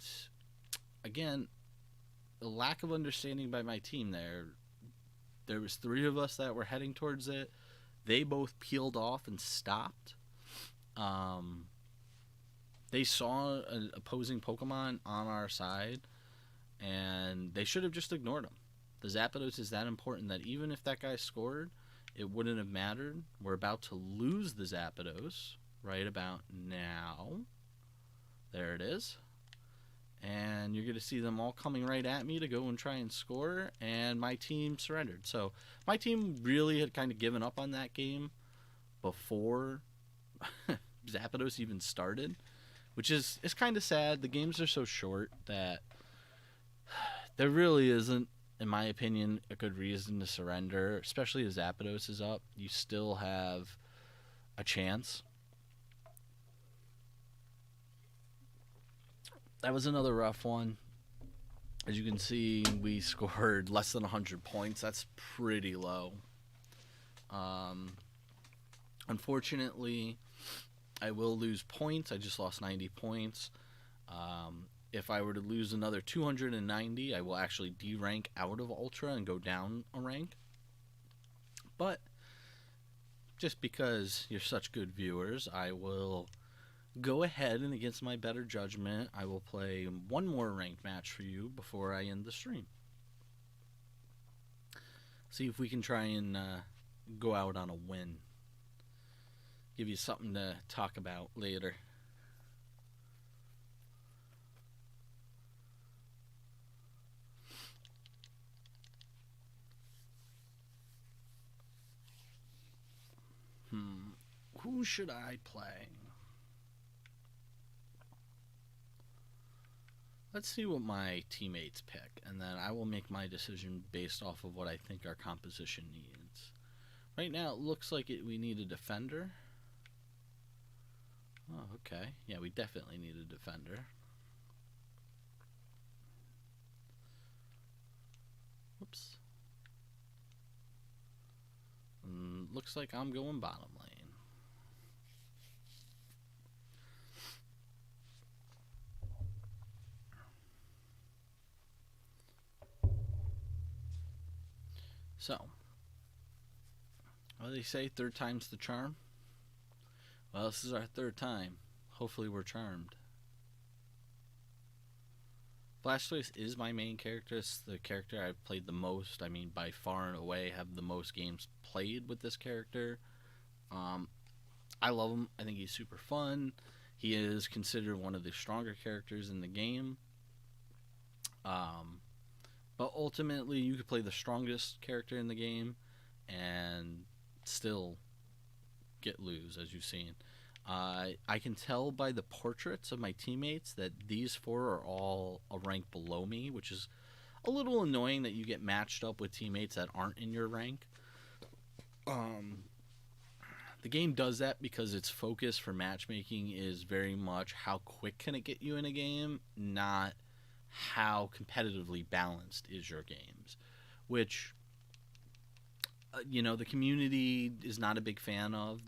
again, the lack of understanding by my team there. There was 3 of us that were heading towards it. They both peeled off and stopped. Um, they saw an opposing Pokemon on our side, and they should have just ignored him. The Zapdos is that important that even if that guy scored, it wouldn't have mattered. We're about to lose the Zapdos right about now. There it is. And you're going to see them all coming right at me to go and try and score, and my team surrendered. So my team really had kind of given up on that game before Zapdos even started, which is kind of sad. The games are so short that there really isn't, in my opinion, a good reason to surrender, especially as Zapdos is up. You still have a chance. That was another rough one. As you can see, we scored less than 100 points. That's pretty low. Unfortunately, I will lose points. I just lost 90 points. If I were to lose another 290, I will actually de-rank out of Ultra and go down a rank. But just because you're such good viewers, I will go ahead and against my better judgment, I will play one more ranked match for you before I end the stream. See if we can try and go out on a win. Give you something to talk about later. Who should I play? Let's see what my teammates pick, and then I will make my decision based off of what I think our composition needs. Right now, it looks like we need a defender. Oh, okay. Yeah, we definitely need a defender. Whoops. Looks like I'm going bottom lane. So, what do they say? Third time's the charm? Well, this is our third time. Hopefully we're charmed. Blastoise is my main character. It's the character I've played the most. I mean, by far and away, have the most games played with this character. I love him. I think he's super fun. He is considered one of the stronger characters in the game. But ultimately, you could play the strongest character in the game and still lose, as you've seen. I can tell by the portraits of my teammates that these four are all a rank below me, which is a little annoying that you get matched up with teammates that aren't in your rank. The game does that because its focus for matchmaking is very much how quick can it get you in a game, not how competitively balanced is your games, which the community is not a big fan of.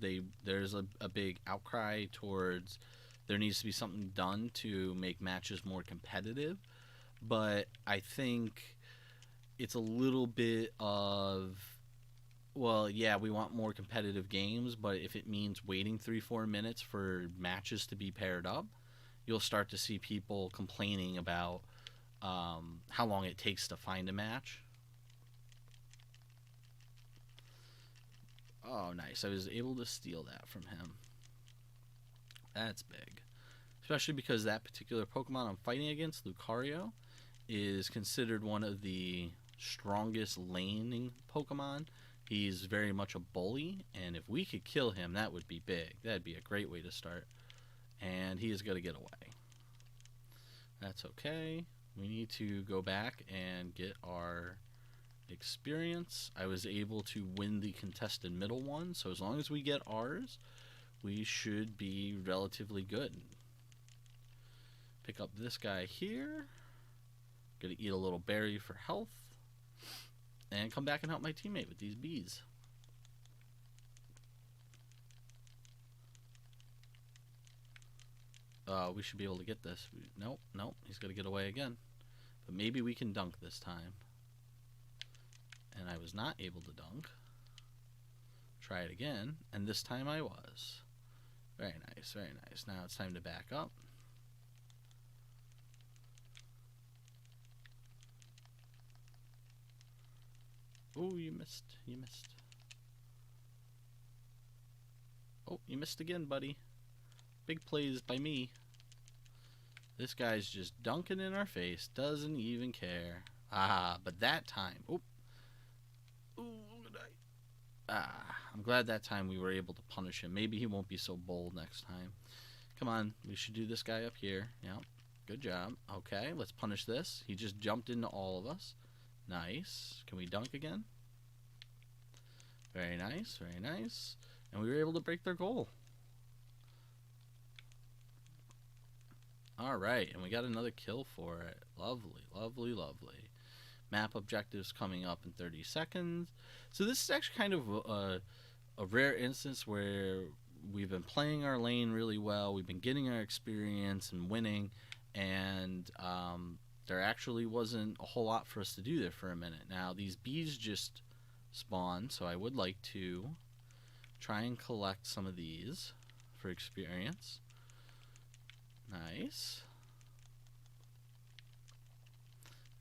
There's a big outcry towards there needs to be something done to make matches more competitive, but I think it's a little bit of, well, yeah, we want more competitive games, but if it means waiting 3-4 minutes for matches to be paired up, you'll start to see people complaining about how long it takes to find a match. Oh, nice. I was able to steal that from him. That's big. Especially because that particular Pokemon I'm fighting against, Lucario, is considered one of the strongest laning Pokemon. He's very much a bully, and if we could kill him, that would be big. That'd be a great way to start. And he is going to get away. That's okay. We need to go back and get our experience. I was able to win the contested middle one, so as long as we get ours, we should be relatively good. Pick up this guy here. Gonna eat a little berry for health. And come back and help my teammate with these bees. We should be able to get this. Nope, he's gonna get away again. But maybe we can dunk this time. And I was not able to dunk. try it again, and this time I was. Very nice, very nice. Now it's time to back up. Oh, you missed. You missed. Oh, you missed again, buddy. Big plays by me. This guy's just dunking in our face. Doesn't even care. Ah, but that time. Oh. I'm glad that time we were able to punish him. Maybe he won't be so bold next time. Come on. We should do this guy up here. Yep. Good job. Okay, let's punish this. He just jumped into all of us. Nice. Can we dunk again? Very nice. Very nice. And we were able to break their goal. Alright, and we got another kill for it. Lovely, lovely, lovely. Map objectives coming up in 30 seconds. So this is actually kind of a rare instance where we've been playing our lane really well. We've been getting our experience and winning. And there actually wasn't a whole lot for us to do there for a minute. Now, these bees just spawned, so I would like to try and collect some of these for experience. Nice.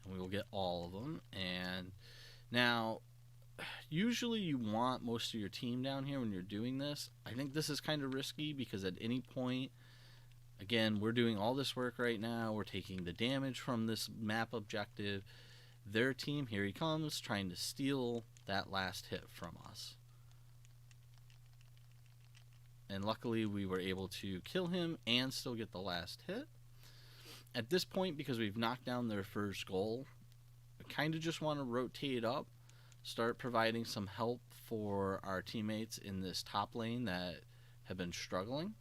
And we will get all of them. And now, usually you want most of your team down here when you're doing this. I think this is kind of risky because at any point, again, we're doing all this work right now. We're taking the damage from this map objective. Their team, here he comes, trying to steal that last hit from us. And luckily we were able to kill him and still get the last hit. At this point, because we've knocked down their first goal, I kind of just want to rotate up, start providing some help for our teammates in this top lane that have been struggling.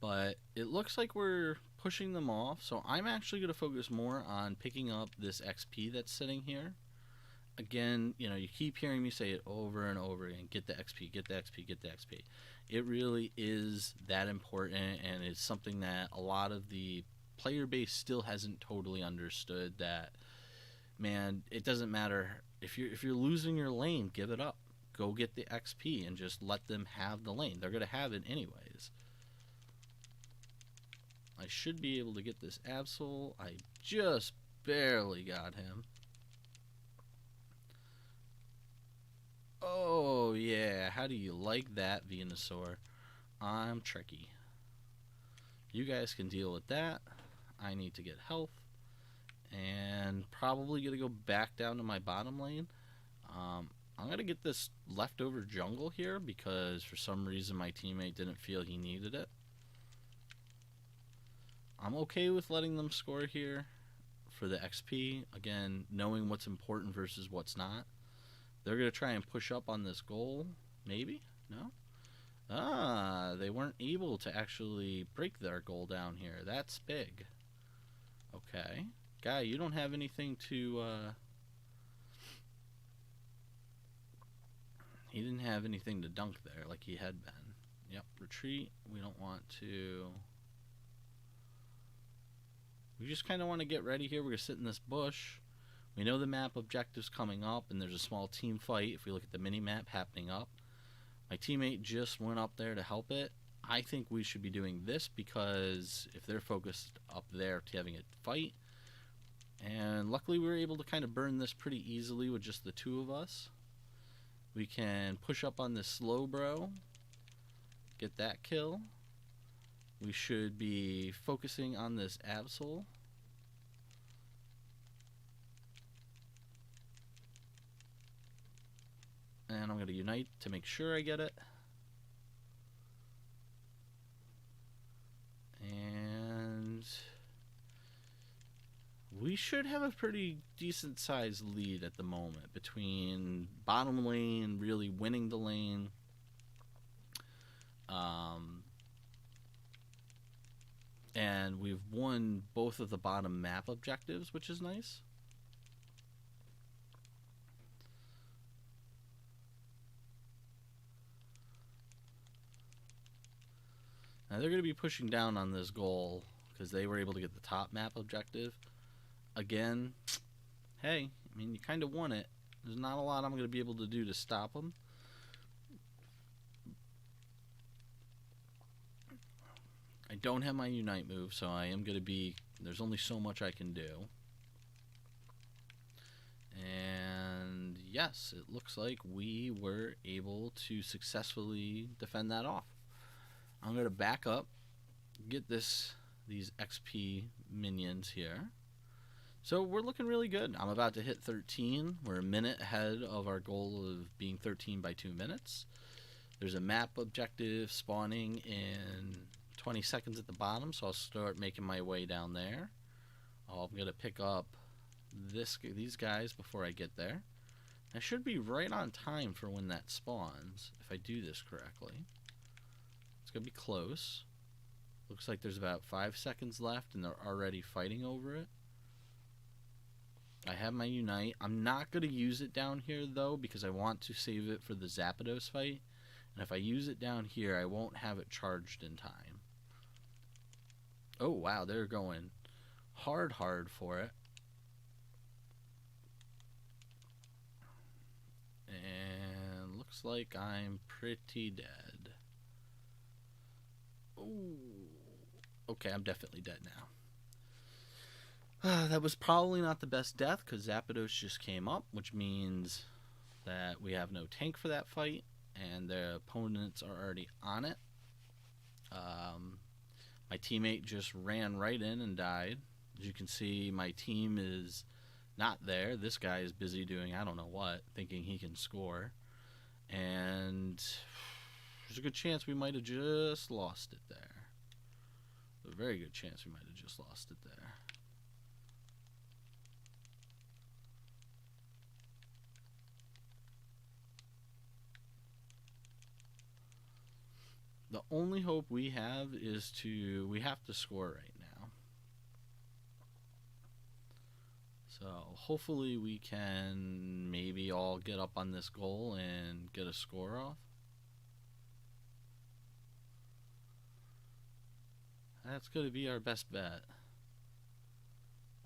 But it looks like we're pushing them off, so I'm actually going to focus more on picking up this XP that's sitting here. Again, you know, you keep hearing me say it over and over again, get the XP, get the XP, get the XP. It really is that important, and it's something that a lot of the player base still hasn't totally understood, that, man, it doesn't matter. If you're losing your lane, give it up. Go get the XP and just let them have the lane. They're going to have it anyways. I should be able to get this Absol. I just barely got him. Oh, yeah. How do you like that, Venusaur? I'm tricky. You guys can deal with that. I need to get health. And probably going to go back down to my bottom lane. I'm going to get this leftover jungle here because for some reason my teammate didn't feel he needed it. I'm okay with letting them score here for the XP. Again, knowing what's important versus what's not. They're going to try and push up on this goal. Maybe? No? Ah, they weren't able to actually break their goal down here. That's big. Okay. Guy, you don't have anything to... He didn't have anything to dunk there like he had been. Yep, retreat. We don't want to... We just kind of want to get ready here. We're going to sit in this bush. We know the map objective's coming up, and there's a small team fight if we look at the mini-map happening up. My teammate just went up there to help it. I think we should be doing this because if they're focused up there to having a fight, and luckily we were able to kind of burn this pretty easily with just the two of us. We can push up on this slow bro, get that kill. We should be focusing on this Absol. And I'm going to unite to make sure I get it. And we should have a pretty decent sized lead at the moment between bottom lane, really winning the lane. And we've won both of the bottom map objectives, which is nice. Now they're going to be pushing down on this goal because they were able to get the top map objective. Again, hey, I mean, you kind of won it. There's not a lot I'm going to be able to do to stop them. I don't have my Unite move, so I am going to be... There's only so much I can do. And yes, it looks like we were able to successfully defend that off. I'm going to back up, get these XP minions here. So we're looking really good. I'm about to hit 13. We're a minute ahead of our goal of being 13 by 2 minutes. There's a map objective spawning in 20 seconds at the bottom, so I'll start making my way down there. I'm going to pick up these guys before I get there. I should be right on time for when that spawns, if I do this correctly. It's going to be close. Looks like there's about 5 seconds left, and they're already fighting over it. I have my Unite. I'm not going to use it down here, though, because I want to save it for the Zapdos fight. And if I use it down here, I won't have it charged in time. Oh, wow, they're going hard for it. And looks like I'm pretty dead. Ooh. Okay, I'm definitely dead now. That was probably not the best death because Zapdos just came up, which means that we have no tank for that fight, and their opponents are already on it. My teammate just ran right in and died. As you can see, my team is not there. This guy is busy doing I don't know what, thinking he can score. And there's a good chance we might have just lost it there. A very good chance we might have just lost it there. The only hope we have is we have to score right now. So hopefully we can maybe all get up on this goal and get a score off. That's going to be our best bet.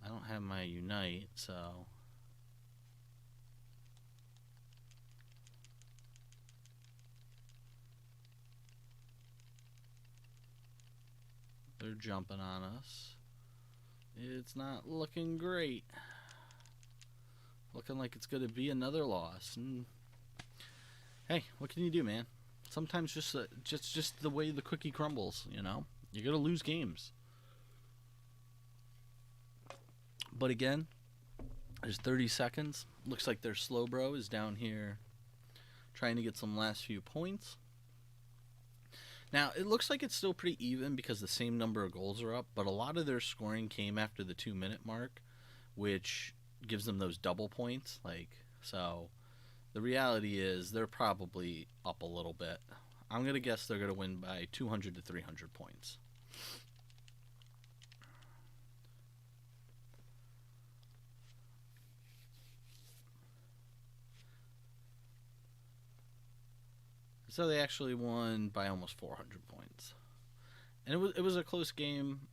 I don't have my Unite, so... They're jumping on us. It's not looking great. Looking like it's going to be another loss. And hey, what can you do, man? Sometimes just the way the cookie crumbles, you know? You're going to lose games. But again, there's 30 seconds. Looks like their Slowbro is down here trying to get some last few points. Now, it looks like it's still pretty even because the same number of goals are up, but a lot of their scoring came after the 2-minute mark, which gives them those double points. So the reality is they're probably up a little bit. I'm going to guess they're going to win by 200 to 300 points. So they actually won by almost 400 points. And it was a close game.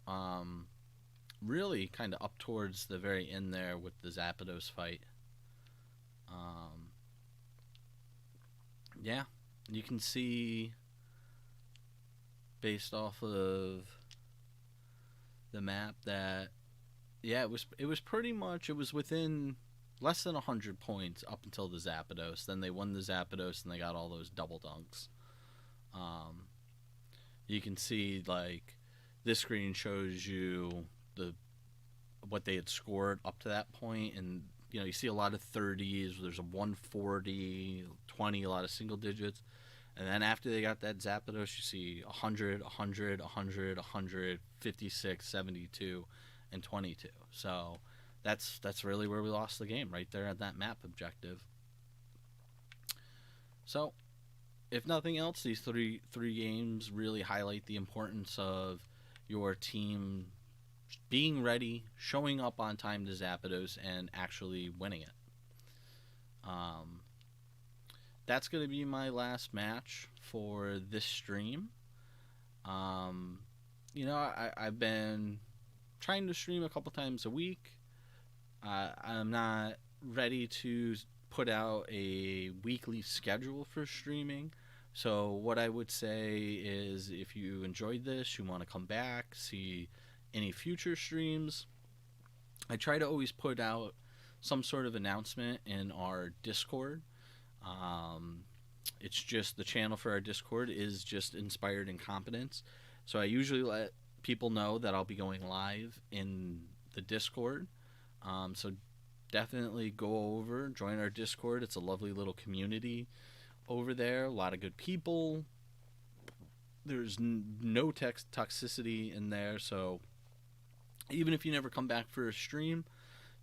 Really kind of up towards the very end there with the Zapdos fight. Yeah, you can see based off of the map that it was pretty much, it was within less than 100 points up until the Zapdos. Then they won the Zapdos and they got all those double dunks. You can see, like, this screen shows you what they had scored up to that point, and you see a lot of 30s. There's a 140, 20, a lot of single digits, and then after they got that Zapdos, you see 100, 100, 100, 100, 56, 72, and 22. So that's really where we lost the game, right there at that map objective. So, if nothing else, these three games really highlight the importance of your team being ready, showing up on time to Zapdos, and actually winning it. That's going to be my last match for this stream. I've been trying to stream a couple times a week. I'm not ready to put out a weekly schedule for streaming. So what I would say is, if you enjoyed this, you want to come back, see any future streams, I try to always put out some sort of announcement in our Discord. Um, it's just the channel for our Discord is just Inspired Incompetence. So I usually let people know that I'll be going live in the Discord. So definitely go over, join our Discord. It's a lovely little community over there. A lot of good people. There's no toxicity in there. So even if you never come back for a stream,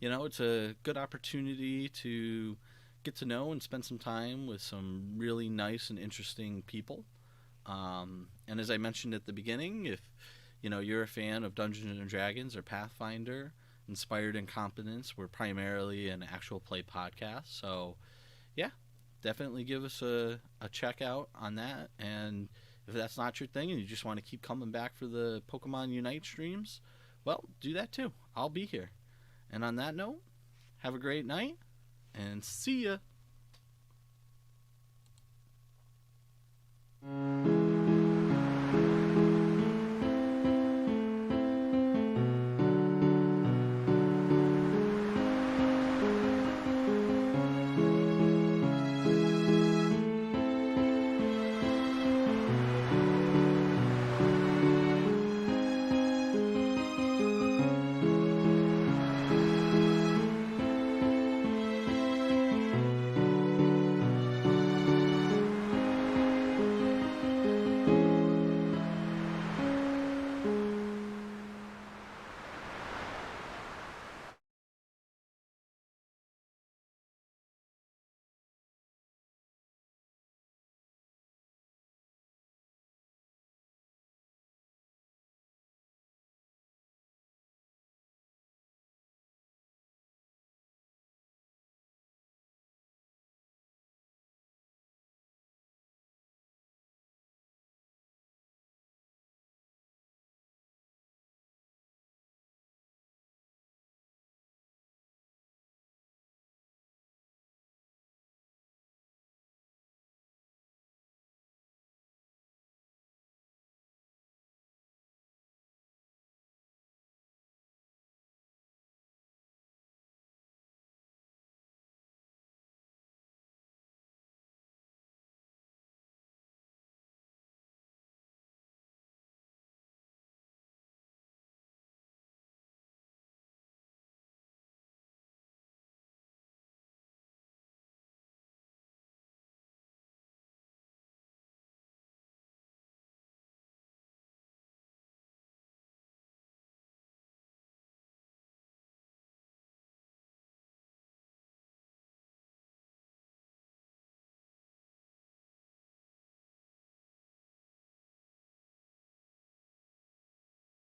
it's a good opportunity to get to know and spend some time with some really nice and interesting people. And as I mentioned at the beginning, if you're a fan of Dungeons and Dragons or Pathfinder, Inspired Incompetence, we're primarily an actual play podcast. So yeah, definitely give us a check out on that. And if that's not your thing and you just want to keep coming back for the Pokemon Unite streams, well, do that too. I'll be here. And on that note, have a great night and see ya.